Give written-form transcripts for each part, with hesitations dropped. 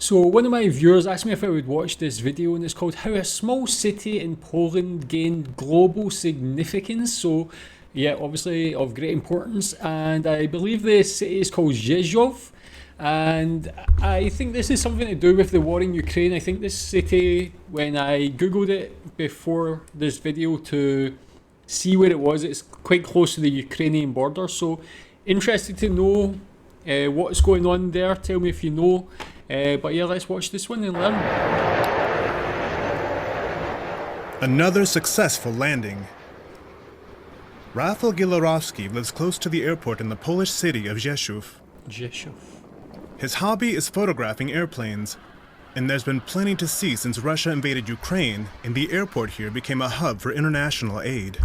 So one of my viewers asked me if I would watch this video, and it's called How a Small City in Poland Gained Global Significance. So yeah, obviously of great importance, and I believe the city is called Rzeszow, and I think this is something to do with the war in Ukraine. I think this city, when I googled it before this video to see where it was, it's quite close to the Ukrainian border, so interested to know what's going on there. Tell me if you know. But yeah, let's watch this one and learn. Another successful landing. Rafał Gilarowski lives close to the airport in the Polish city of Rzeszów. His hobby is photographing airplanes, and there's been plenty to see since Russia invaded Ukraine, and the airport here became a hub for international aid.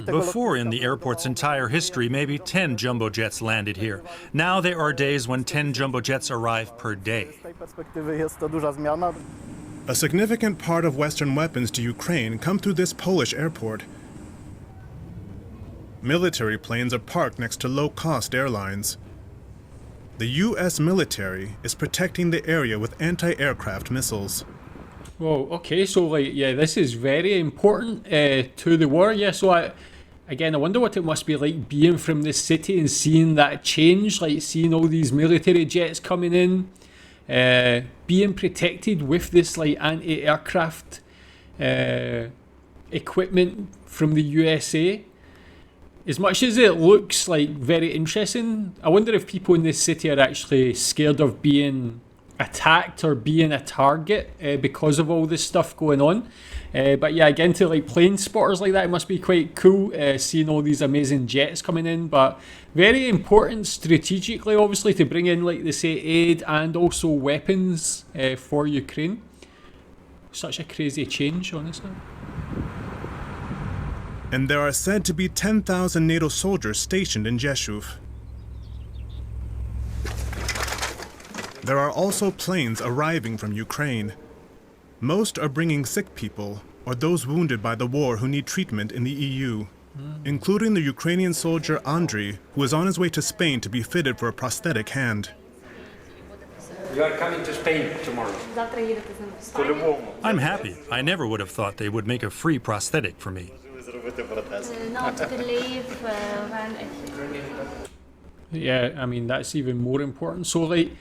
Before, in the airport's entire history, maybe 10 jumbo jets landed here. Now there are days when 10 jumbo jets arrive per day. A significant part of Western weapons to Ukraine come through this Polish airport. Military planes are parked next to low-cost airlines. The U.S. military is protecting the area with anti-aircraft missiles. Whoa, okay, so like, yeah, this is very important to the war. Yeah, so I wonder what it must be like being from this city and seeing that change, like seeing all these military jets coming in, being protected with this like anti-aircraft equipment from the USA. As much as it looks like very interesting, I wonder if people in this city are actually scared of being attacked or being a target because of all this stuff going on. But yeah, again, to like plane spotters like that, it must be quite cool seeing all these amazing jets coming in. But very important strategically, obviously, to bring in, like they say, aid and also weapons for Ukraine. Such a crazy change, honestly. And there are said to be 10,000 NATO soldiers stationed in Rzeszów. There are also planes arriving from Ukraine. Most are bringing sick people or those wounded by the war who need treatment in the EU, including the Ukrainian soldier Andriy, who is on his way to Spain to be fitted for a prosthetic hand. You are coming to Spain tomorrow. I'm happy. I never would have thought they would make a free prosthetic for me. Yeah, I mean, that's even more important. So like,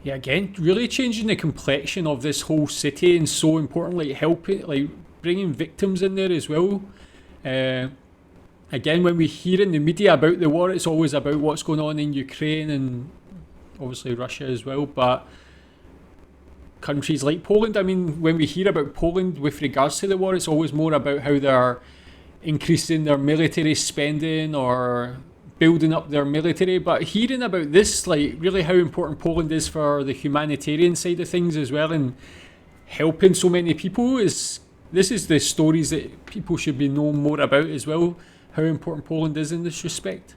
yeah, again, really changing the complexion of this whole city, and so important, like helping, like bringing victims in there as well. Again, when we hear in the media about the war, it's always about what's going on in Ukraine and obviously Russia as well. But countries like Poland, I mean, when we hear about Poland with regards to the war, it's always more about how they're increasing their military spending or building up their military. But hearing about this, like really how important Poland is for the humanitarian side of things as well, and helping so many people, this is the stories that people should be known more about as well, how important Poland is in this respect.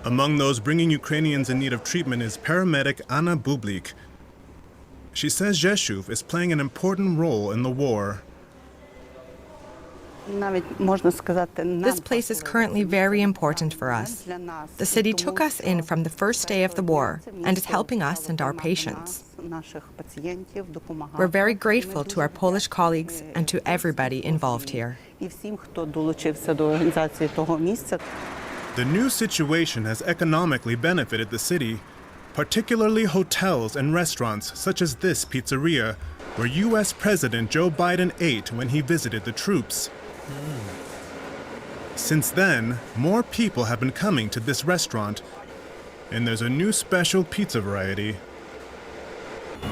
Among those bringing Ukrainians in need of treatment is paramedic Anna Bublik. She says Rzeszów is playing an important role in the war. This place is currently very important for us. The city took us in from the first day of the war and is helping us and our patients. We're very grateful to our Polish colleagues and to everybody involved here. The new situation has economically benefited the city, particularly hotels and restaurants such as this pizzeria, where U.S. President Joe Biden ate when he visited the troops. Since then, more people have been coming to this restaurant, and there's a new special pizza variety.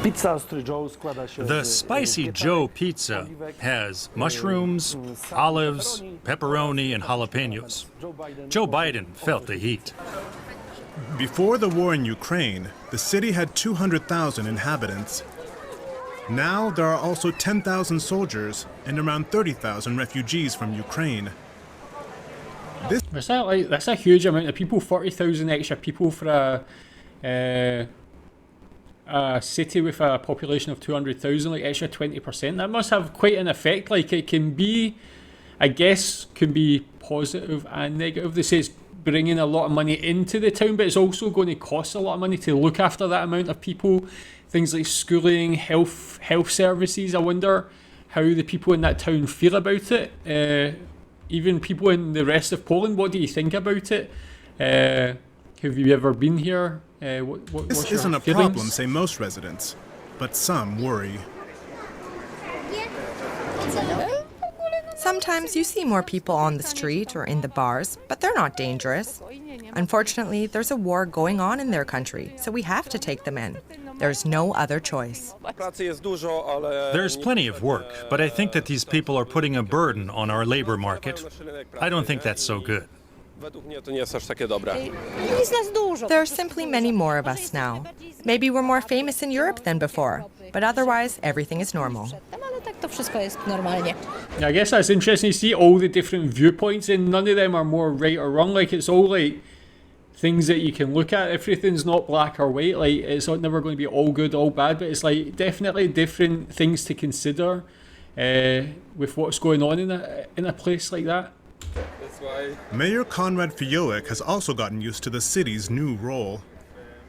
The Spicy Joe pizza has mushrooms, olives, pepperoni, and jalapenos. Joe Biden felt the heat. Before the war in Ukraine, the city had 200,000 inhabitants. Now there are also 10,000 soldiers and around 30,000 refugees from Ukraine. That's a huge amount of people, 40,000 extra people for a city with a population of 200,000, like extra 20%. That must have quite an effect. Like it can be, I guess, can be positive and negative. They say it's bringing a lot of money into the town, but it's also going to cost a lot of money to look after that amount of people. Things like schooling, health services. I wonder how the people in that town feel about it. Even people in the rest of Poland, what do you think about it? Have you ever been here? What's This your isn't a feelings? problem, say most residents, but some worry. Sometimes you see more people on the street or in the bars, but they're not dangerous. Unfortunately, there's a war going on in their country, so we have to take them in. There's no other choice. There's plenty of work, but I think that these people are putting a burden on our labor market. I don't think that's so good. There are simply many more of us now. Maybe we're more famous in Europe than before, but otherwise everything is normal. Yeah, I guess that's interesting. You see all the different viewpoints, and none of them are more right or wrong. Like, it's all like things that you can look at. Everything's not black or white. Like, it's not never going to be all good, all bad, but it's like definitely different things to consider with what's going on in a place like that. Mayor Konrad Fiołek has also gotten used to the city's new role.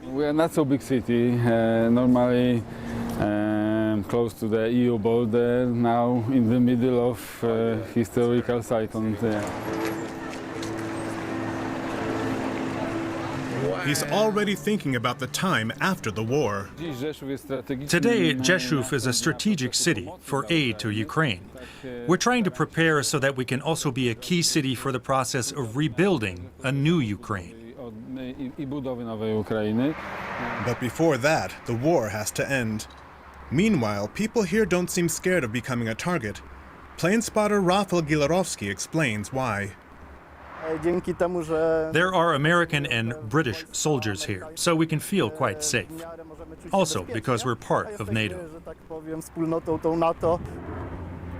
We are not so big city, normally close to the EU border, now in the middle of historical site on there. He's already thinking about the time after the war. Today, Rzeszów is a strategic city for aid to Ukraine. We're trying to prepare so that we can also be a key city for the process of rebuilding a new Ukraine. But before that, the war has to end. Meanwhile, people here don't seem scared of becoming a target. Plane spotter Rafał Gilarowski explains why. There are American and British soldiers here, so we can feel quite safe. Also, because we're part of NATO.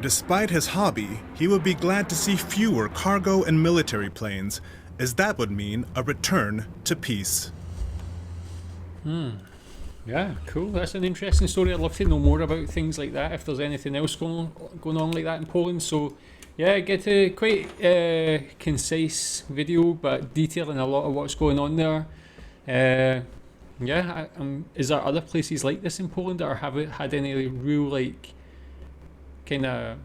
Despite his hobby, he would be glad to see fewer cargo and military planes, as that would mean a return to peace. Yeah, cool. That's an interesting story. I'd love to know more about things like that, if there's anything else going on like that in Poland. So, yeah, get a quite concise video, but detailing a lot of what's going on there. Yeah, is there other places like this in Poland that have had any real, like, kind of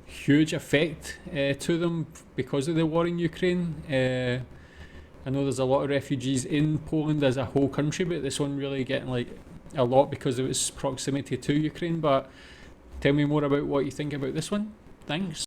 huge effect to them because of the war in Ukraine? I know there's a lot of refugees in Poland as a whole country, but this one really getting like a lot because of its proximity to Ukraine. But tell me more about what you think about this one. Thanks.